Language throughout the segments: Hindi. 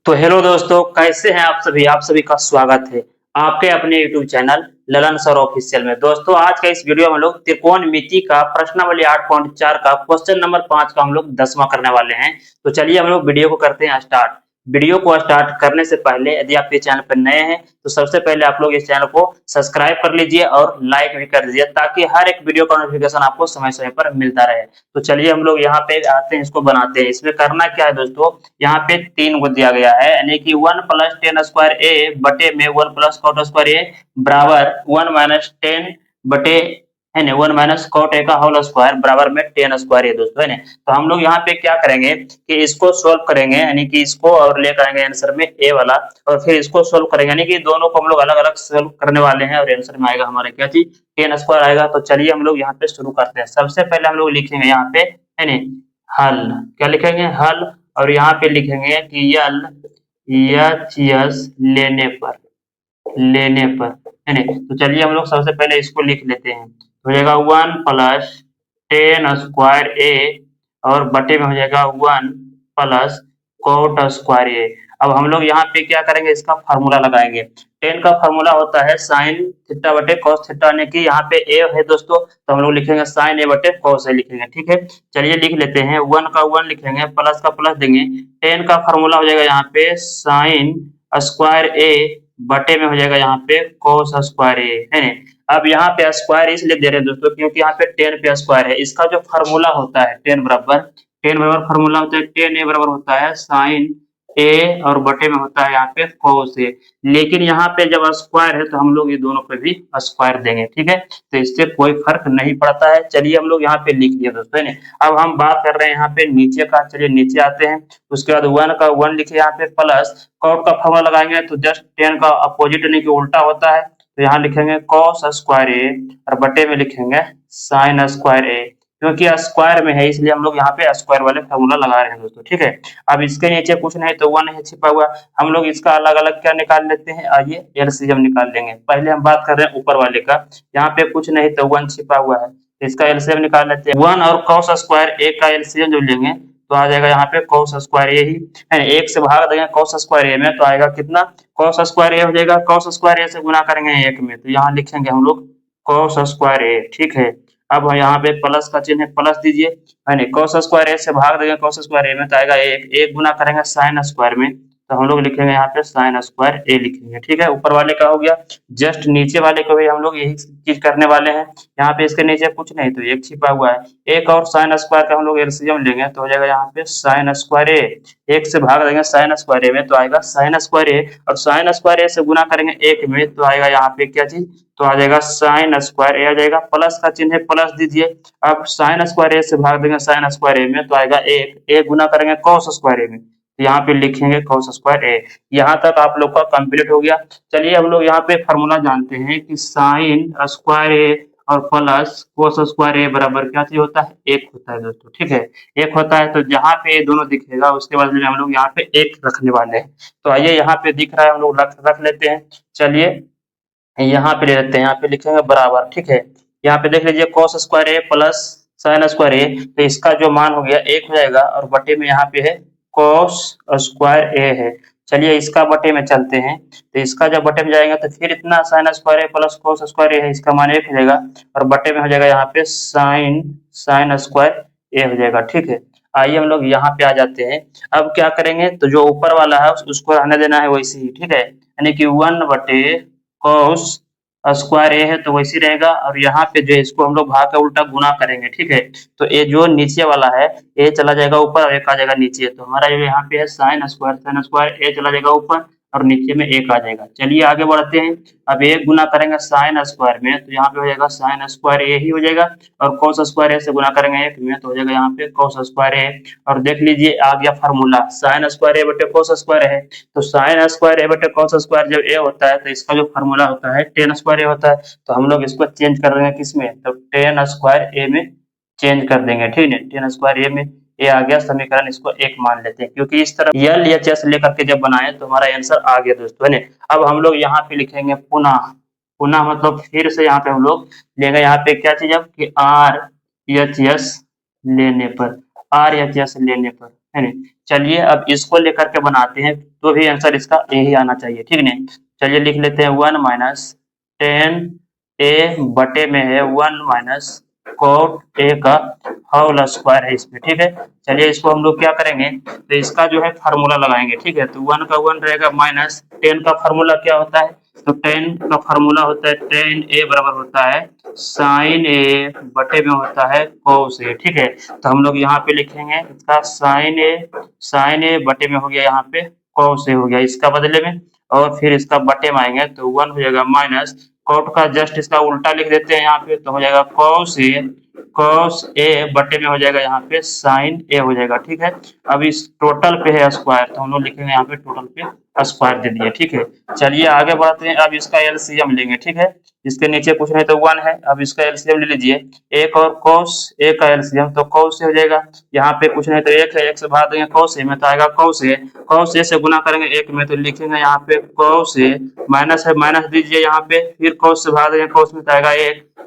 तो हेलो दोस्तों, कैसे हैं आप सभी का स्वागत है आपके अपने YouTube channel Lalan sir official में। दोस्तों, आज का इस वीडियो में हम लोग त्रिकोणमिति का प्रश्नावली 8.4 का क्वेश्चन नंबर 5 का हम लोग 10वां करने वाले हैं। तो चलिए हम लोग वीडियो को करते हैं स्टार्ट। वीडियो को स्टार्ट करने से पहले यदि आप इस चैनल पर नए हैं तो सबसे पहले आप लोग इस चैनल को सब्सक्राइब कर लीजिए और लाइक भी कर दीजिए ताकि हर एक वीडियो का नोटिफिकेशन आपको समय-समय पर मिलता रहे। तो चलिए हम लोग यहाँ पे आते हैं, इसको बनाते हैं। इसमें करना क्या है दोस्तों, यहाँ पे 3 को दिया गया है, यानी कि 1 प्लस टेन स्क्वायर ए बटे में 1 प्लस कॉट स्क्वायर ए बराबर 1 माइनस 10 बटे है ना 1 माइनस कॉट ए का होल स्क्वायर बराबर में 10 स्क्वायर ए दोस्तों, है ना। तो हम लोग यहाँ पे क्या करेंगे कि इसको सोल्व करेंगे, यानी कि इसको और लेकर आएंगे आंसर में ए वाला, और फिर इसको सोल्व करेंगे, यानी कि दोनों को हम लोग अलग अलग सोल्व करने वाले हैं और आंसर में आएगा हमारा क्या चीज, 10 स्क्वायर आएगा। तो चलिए हम लोग यहाँ पे शुरू करते हैं। सबसे पहले हम लोग लिखेंगे यहाँ पे है ना हल, क्या लिखेंगे हल, और यहाँ पे लिखेंगे कि यल एच एस लेने पर है ना। तो चलिए हम लोग सबसे पहले इसको लिख लेते हैं। तो हो जाएगा 1 प्लस टेन स्क्वायर ए और बटे में हो जाएगा 1 प्लस कोट स्क्वायर ए। अब हम लोग यहाँ पे क्या करेंगे, इसका फार्मूला लगाएंगे। 10 का फार्मूला होता है साइन थीटा बटे कॉस थीटा, यानी कि यहाँ पे ए है दोस्तों, तो हम लोग लिखेंगे साइन ए बटे कॉस ए लिखेंगे, ठीक है। चलिए लिख लेते हैं, 1 का 1 लिखेंगे, प्लस का प्लस देंगे। 10 का फार्मूला हो जाएगा यहाँ पे साइन स्क्वायर ए बटे में हो जाएगा यहाँ पे कोस स्क्वायर ए, है ना। अब यहाँ पे स्क्वायर इसलिए दे रहे हैं दोस्तों क्योंकि यहाँ पे 10 पे स्क्वायर है। इसका जो फार्मूला होता है 10 बराबर फार्मूला होता है 10 ए बराबर होता है साइन ए और बटे में होता है यहाँ पे कोस ए। लेकिन यहाँ पे जब स्क्वायर है तो हम लोग ये दोनों पे भी स्क्वायर देंगे, ठीक है। तो इससे कोई फर्क नहीं पड़ता है। चलिए हम लोग यहाँ पे लिख दिया दोस्तों, है ना। अब हम बात कर रहे हैं यहाँ पे नीचे का, चलिए नीचे आते हैं। उसके बाद 1 का 1 लिखे यहाँ पे, प्लस कॉट का फॉर्मूला लगाएंगे तो जस्ट 10 का अपोजिट यानी कि उल्टा होता है, तो यहाँ लिखेंगे कॉस स्क्वायर ए और बटे में लिखेंगे साइन स्क्वायर ए। क्योंकि स्क्वायर में है इसलिए हम लोग यहाँ पे स्क्वायर वाले फॉर्मूला लगा रहे हैं दोस्तों, ठीक है। अब इसके नीचे कुछ नहीं तो 1 है छिपा हुआ, हम लोग इसका अलग अलग क्या निकाल लेते हैं, आइए एलसीएम निकाल लेंगे। पहले हम बात कर रहे हैं ऊपर वाले का, यहाँ पे कुछ नहीं तो 1 छिपा हुआ है, तो इसका एलसीएम निकाल लेते हैं। 1 और कॉस स्क्वायर ए का एलसीएम जो लेंगे तो आ जाएगा यहाँ पे कॉस स्क्वायर ए ही है, 1 से भाग देंगे कॉस स्क्वायर ए में तो आएगा कितना, कॉस स्क्वायर ए हो जाएगा। कॉस स्क्वायर ए से गुना करेंगे 1 में तो यहाँ लिखेंगे हम लोग कॉस स्क्वायर ए, ठीक है। अब यहाँ पे प्लस का चिन्ह है, प्लस दीजिए, है ना। कॉस स्क्वायर ए से भाग देंगे कॉस स्क्वायर ए में तो आएगा 1 गुना करेंगे साइन स्क्वायर में तो हम लोग लिखेंगे यहाँ पे साइन स्क्वायर ए लिखेंगे, ठीक है। ऊपर वाले का हो गया। जस्ट नीचे वाले को भी हम लोग यही चीज करने वाले हैं। यहाँ पे इसके नीचे कुछ नहीं तो 1 छिपा हुआ है, 1 और साइन स्क्वायर का हम लोग एलसीएम लेंगे तो हो जाएगा यहाँ पे साइन स्क्वायर ए, 1 से भाग देंगे साइन स्क्वायर ए में तो आएगा साइन स्क्वायर ए, और साइन स्क्वायर ए से गुना करेंगे 1 में तो आएगा यहाँ पे क्या चीज, तो आ जाएगा साइन स्क्वायर ए आ जाएगा। प्लस का चिन्ह है, प्लस दीजिए। अब साइन स्क्वायर ए से भाग देंगे साइन स्क्वायर ए में तो आएगा 1 गुना करेंगे कॉस स्क्वायर ए में तो यहाँ पे लिखेंगे कॉस स्क्वायर ए। यहाँ तक आप लोग का कंप्लीट हो गया। चलिए हम लोग यहाँ पे फॉर्मूला जानते हैं कि साइन स्क्वायर ए और प्लस कोस स्क्वायर ए बराबर क्या चीज होता है, 1 होता है दोस्तों, ठीक है। 1 होता है तो जहाँ पे ये दोनों दिखेगा उसके बदले में हम लोग यहाँ पे 1 रखने वाले हैं। तो आइए यहाँ पे दिख रहा है हम लोग रख लेते हैं। चलिए यहाँ पे ले लेते हैं, यहाँ पे लिखेंगे बराबर, ठीक है। यहाँ पे देख लीजिए cos स्क्वायर ए प्लस साइन स्क्वायर ए, तो इसका जो मान हो गया 1 हो जाएगा और बटे में यहाँ पे है cos स्क्वायर ए है। चलिए इसका बटे में चलते हैं, तो इसका जब बटे में जाएगा तो फिर इतना साइन स्क्वायर ए प्लस cos स्क्वायर ए है, इसका मान 1 हो जाएगा और बटे में हो जाएगा यहाँ पे साइन स्क्वायर ए हो जाएगा, ठीक है। आइए हम लोग यहाँ पे आ जाते हैं। अब क्या करेंगे, तो जो ऊपर वाला है उसको रहने देना है वैसे ही, ठीक है। यानी कि 1 बटे cos स्क्वायर ए है तो वैसे रहेगा, और यहाँ पे जो इसको हम लोग भाग का उल्टा गुना करेंगे, ठीक है। तो ये जो नीचे वाला है ए चला जाएगा ऊपर और 1 आ जाएगा नीचे, तो हमारा जो यहाँ पे है साइन स्क्वायर ए चला जाएगा ऊपर और नीचे में 1 आ जाएगा। चलिए आगे बढ़ते हैं। अब 1 गुना करेंगे साइन स्क्वायर में तो यहाँ पे हो जाएगा साइन स्क्वायर ए ही हो जाएगा, और cos स्क्वायर ए से गुना करेंगे 1 में तो हो जाएगा यहाँ पे cos स्क्वायर ए। और देख लीजिए आ गया फार्मूला, साइन स्क्वायर ए बटे cos स्क्वायर है, तो साइन स्क्वायर ए बटे cos स्क्वायर जब ए होता है तो इसका जो फार्मूला होता है tan स्क्वायर ए होता है, तो हम लोग इसको चेंज कर देंगे किसमें, तो tan स्क्वायर ए में चेंज कर देंगे, ठीक है। tan स्क्वायर ए में ये आ गया समीकरण, इसको 1 मान लेते हैं क्योंकि इस तरह यल या चेस लेकर के जब बनाए तो हमारा आंसर आ गया दोस्तों, है ना। अब हम लोग यहाँ पे लिखेंगे पुनः, पुनः मतलब फिर से यहाँ पे हम लोग लेंगे यहाँ पे क्या चीज अब कि आर एच एस लेने पर, आर एच एस लेने पर है नहीं। चलिए अब इसको लेकर के बनाते हैं तो भी आंसर इसका यही आना चाहिए, ठीक नहीं। चलिए लिख लेते हैं 1 माइनस टेन ए बटे में है 1 माइनस कोट ए का होल स्क्वायर है इसमें, ठीक है। चलिए इसको हम लोग क्या करेंगे, तो इसका जो है फार्मूला लगाएंगे, ठीक है। तो 1 का 1 रहेगा माइनस 10 का फार्मूला क्या होता है, तो 10 का फार्मूला होता है 10 ए बराबर होता है साइन ए बटे में होता है कोस ए, ठीक है। तो हम लोग यहाँ पे लिखेंगे इसका साइन ए बटे में हो गया यहाँ पे कोस ए हो गया इसका बदले में, और फिर इसका बटे में आएंगे तो 1 हो जाएगा माइनस कोट का जस्ट इसका उल्टा लिख देते हैं यहाँ पे, तो हो जाएगा कॉस ए बटे में हो जाएगा यहाँ पे साइन ए हो जाएगा, ठीक है। अब इस टोटल पे है स्क्वायर, तो हम लोग लिखेंगे यहाँ पे टोटल पे स्क्वायर दे दिए, ठीक है। चलिए आगे बढ़ते हैं, अब इसका एलसीएम लेंगे, ठीक है। इसके नीचे कुछ नहीं तो 1 है, अब इसका एलसीएम ले लीजिए, एक और कॉस ए का एलसीएम तो कॉस ए हो जाएगा, यहाँ पे कुछ नहीं तो एक है, एक से भाग देंगे कॉस ए में तो आएगा कॉस ए से गुना करेंगे एक में तो लिखेंगे यहाँ पे कॉस ए, माइनस है माइनस दीजिए यहाँ पे, फिर कॉस से भाग देंगे कॉस में तो आएगा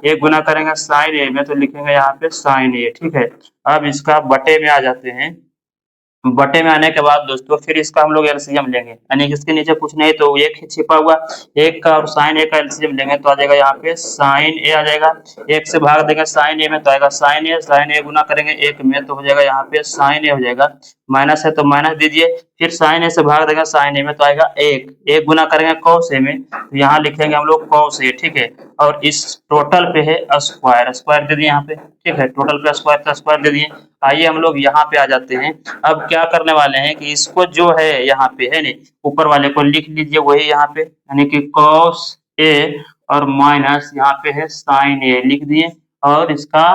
एक गुना करेंगे साइन ए में तो लिखेंगे यहाँ पे साइन ए, ठीक है। अब इसका बटे में आ जाते हैं, बटे में आने के बाद दोस्तों फिर इसका हम लोग एलसीएम लेंगे, यानी इसके नीचे कुछ नहीं तो एक ही छिपा हुआ एक का और साइन ए का एलसीएम लेंगे तो आ जाएगा यहाँ पे साइन ए आ जाएगा, एक से भाग देंगे साइन ए में तो आएगा साइन ए गुना करेंगे एक में तो हो जाएगा यहाँ पे साइन ए हो जाएगा, माइनस है तो माइनस दीजिए, फिर साइन ए से भाग देंगे साइन ए में तो आएगा एक गुना करेंगे कॉस ए में तो यहाँ लिखेंगे हम लोग कॉस ए, ठीक है। और इस टोटल पे है स्क्वायर दे दिए यहाँ पे, ठीक है। टोटल पे स्क्वायर का स्क्वायर दे दिए। आइए हम लोग यहाँ पे आ जाते हैं, अब क्या करने वाले हैं कि इसको जो है यहाँ पे है नहीं ऊपर वाले को लिख लीजिए वही यहाँ पे, यानी कि कॉस ए और माइनस यहाँ पे है साइन ए लिख दिए, और इसका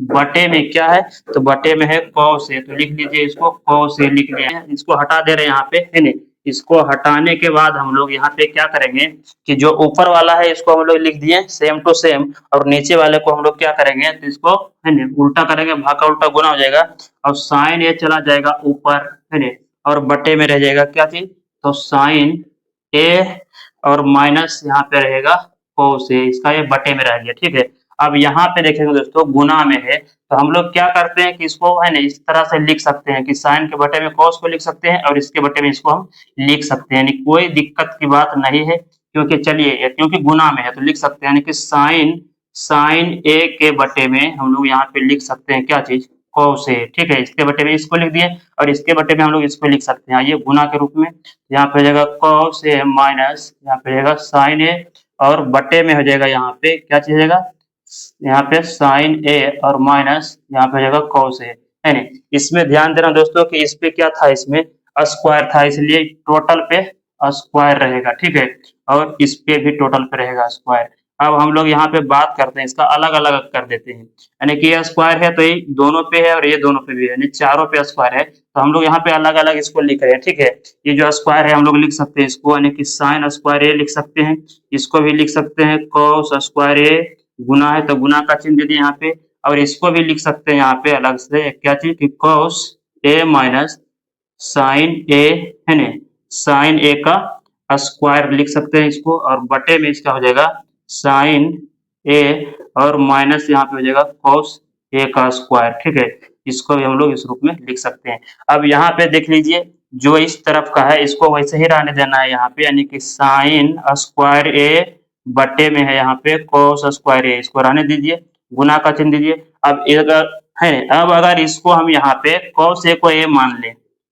बटे में क्या है तो बटे में है कॉस ए तो लिख लीजिए इसको कॉस ए लिख लिया, इसको हटा दे रहे हैं यहाँ पे है नहीं। इसको हटाने के बाद हम लोग यहाँ पे क्या करेंगे कि जो ऊपर वाला है इसको हम लोग लिख दिए सेम टू सेम, और नीचे वाले को हम लोग क्या करेंगे तो इसको है ना उल्टा करेंगे, भाग का उल्टा गुना हो जाएगा और साइन ए चला जाएगा ऊपर है ना, और बटे में रह जाएगा क्या चीज तो साइन ए और माइनस यहाँ पे रहेगा कोस ए, इसका ये बटे में रह गया, ठीक है। अब यहाँ पे देखेंगे दोस्तों गुना में है तो हम लोग क्या करते हैं कि इसको है ना इस तरह से लिख सकते हैं कि साइन के बटे में कॉस को लिख सकते हैं और इसके बटे में इसको हम लिख सकते हैं, यानी कोई दिक्कत की बात नहीं है, क्योंकि चलिए क्योंकि गुना में है तो लिख सकते हैं, यानी कि साइन ए के बटे में हम लोग यहाँ पे लिख सकते हैं क्या चीज कॉस ए, ठीक है। इसके बटे में इसको लिख दिए और इसके बटे में हम लोग इसको लिख सकते हैं ये गुना के रूप में, यहाँ पे हो जाएगा कॉस ए माइनस यहाँ पे रहेगा साइन ए और बटे में हो जाएगा यहाँ पे क्या चीज रहेगा यहाँ पे साइन ए और माइनस यहाँ पे हो जाएगा कॉस ए, है नहीं। इसमें ध्यान देना दोस्तों कि इस पे क्या था इसमें स्क्वायर था इसलिए टोटल पे स्क्वायर रहेगा, ठीक है। और इस पे भी टोटल पे रहेगा स्क्वायर। अब हम लोग यहाँ पे बात करते हैं इसका अलग अलग कर देते हैं, यानी कि ये स्क्वायर है तो ये दोनों पे है और ये दोनों पे भी है, यानी चारों पे स्क्वायर है तो हम लोग यहाँ पे अलग अलग इसको लिख रहे हैं, ठीक है। ये जो स्क्वायर है हम लोग लिख सकते हैं इसको, यानी कि साइन स्क्वायर ए लिख सकते हैं, इसको भी लिख सकते हैं कॉस स्क्वायर ए, गुना है तो गुना का चिन्ह दे दिए यहाँ पे, और इसको भी लिख सकते हैं यहाँ पे अलग से क्या चीज कि कॉस ए माइनस साइन ए है ना साइन ए का स्क्वायर लिख सकते हैं इसको, और बटे में इसका हो जाएगा साइन ए और माइनस यहाँ पे हो जाएगा कॉस ए का स्क्वायर, ठीक है। इसको भी हम लोग इस रूप में लिख सकते हैं। अब यहाँ पे देख लीजिए जो इस तरफ का है इसको वैसे ही रहने देना है यहाँ पे, यानी कि साइन स्क्वायर ए बटे में है यहाँ पे कॉस स्क्वायर ए, इसको रहने दीजिए, गुना का चिन्ह दीजिए। अब अगर है अब अगर इसको हम यहाँ पे कॉस ए को ए मान ले,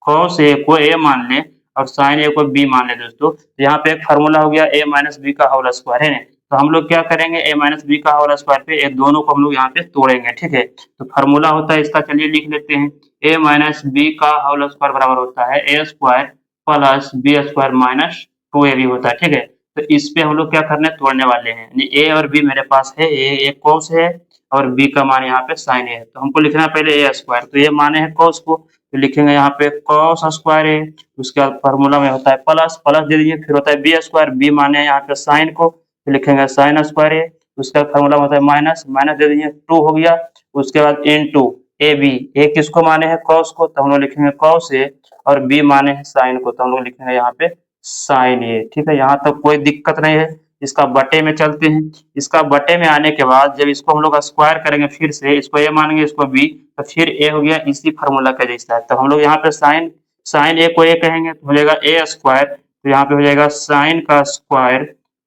कॉस ए को ए मान ले और साइन ए को बी मान ले दोस्तों, तो यहाँ पे एक फार्मूला हो गया ए माइनस बी का होल स्क्वायर है ना, तो हम लोग क्या करेंगे ए माइनस बी का होल स्क्वायर पे दोनों को हम लोग यहाँ पे तोड़ेंगे, ठीक है। तो फार्मूला होता है इसका, चलिए लिख लेते हैं ए माइनस बी का होल स्क्वायर बराबर होता है A square plus B square minus 2ab होता है, ठीक है। तो इस पे हम लोग क्या करने तोड़ने वाले हैं, यानी ए और बी मेरे पास है, ए एक कॉस है और बी का मान यहाँ पे साइन है, तो हमको लिखना है पहले ए स्क्वायर, तो ये माने है कॉस को तो लिखेंगे यहाँ पे कॉस स्क्वायर है, उसके बाद फॉर्मूला में होता है प्लस दे दीजिए, फिर होता है बी स्क्वायर, बी माने यहाँ पे साइन को तो लिखेंगे साइन स्क्वायर है, उसका फॉर्मूला होता है माइनस दे दीजिए 2 हो गया, उसके बाद इनटू ए बी, ए किसको माने हैं कॉस को तो हम लोग लिखेंगे कॉस ए और बी माने हैं साइन को तो हम लोग लिखेंगे यहाँ पे साइन ए, ठीक है। यहाँ तक कोई दिक्कत नहीं है, इसका बटे में चलते हैं। इसका बटे में आने के बाद जब इसको हम लोग स्क्वायर करेंगे, फिर से इसको ए मानेंगे, इसको बी, तो फिर ए हो गया इसी फार्मूला का जैसा है। तो हम लोग यहाँ पे साइन ए को ए कहेंगे तो हो जाएगा ए स्क्वायर, तो यहाँ पे हो जाएगा साइन का स्क्वायर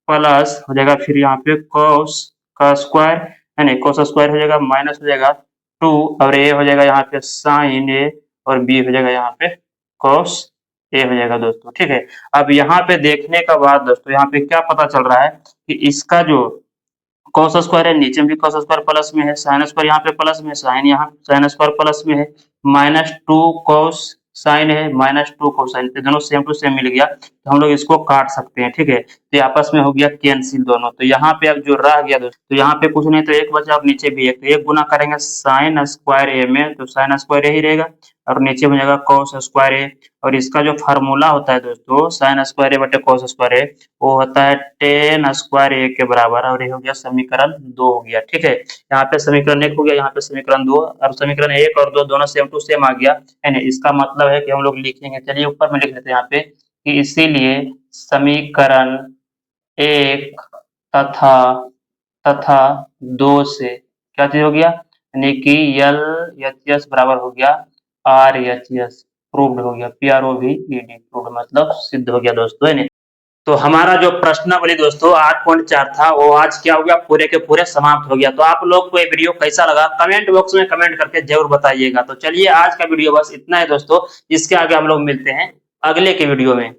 प्लस हो जाएगा फिर यहाँ पे कॉस का स्क्वायर, है ना, कॉस स्क्वायर हो जाएगा माइनस हो जाएगा 2 और ए हो जाएगा यहाँ पे साइन ए और बी हो जाएगा यहाँ पे कॉस ए हो जाएगा दोस्तों। ठीक है, अब यहाँ पे देखने का बाद दोस्तों यहाँ पे क्या पता चल रहा है कि इसका जो कॉस स्क्वायर है नीचे में भी कॉस स्क्वायर प्लस में है, साइन स्क्वायर यहाँ पे प्लस में, साइन यहाँ साइन स्क्वायर प्लस में है, -2 कॉस साइन है -2 कोसाइन, तो दोनों सेम टू सेम मिल गया, तो हम लोग इसको काट सकते हैं। ठीक है, तो आपस में हो गया कैंसिल दोनों। तो यहाँ पे अब जो रह गया दोस्तों, तो यहाँ पे कुछ नहीं तो एक बचा, अब नीचे भी एक, तो एक गुना करेंगे साइन स्क्वायर ए में, तो साइन स्क्वायर ए ही रहेगा और नीचे हो जाएगा कॉस स्क्वायर ए, और इसका जो फार्मूला होता है दोस्तों साइन स्क्वायर ए बटे कॉस स्क्वायर ए, वो होता है टेन स्क्वायर ए के बराबर, और ये हो गया समीकरण 2 हो गया। ठीक है, यहाँ पे समीकरण 1 हो गया, यहाँ पे समीकरण 2, और समीकरण 1 और 2 दोनों सेम टू सेम आ गया, है ना। इसका मतलब है कि हम लोग लिखेंगे, चलिए ऊपर में लिख लेते हैं यहाँ पे कि इसीलिए समीकरण 1 तथा तथा 2 से क्या चीज हो गया, यानी कि यल एच एस बराबर हो गया आर एच एस, प्रूव्ड हो गया, PROVED प्रूव्ड मतलब सिद्ध हो गया दोस्तों, है ना। तो हमारा जो प्रश्नावली दोस्तों 8.4 था वो आज क्या हो गया, पूरे के पूरे समाप्त हो गया। तो आप लोग को ये वीडियो कैसा लगा कमेंट बॉक्स में कमेंट करके जरूर बताइएगा। तो चलिए आज का वीडियो बस इतना है दोस्तों, इसके आगे हम लोग मिलते हैं अगले के वीडियो में।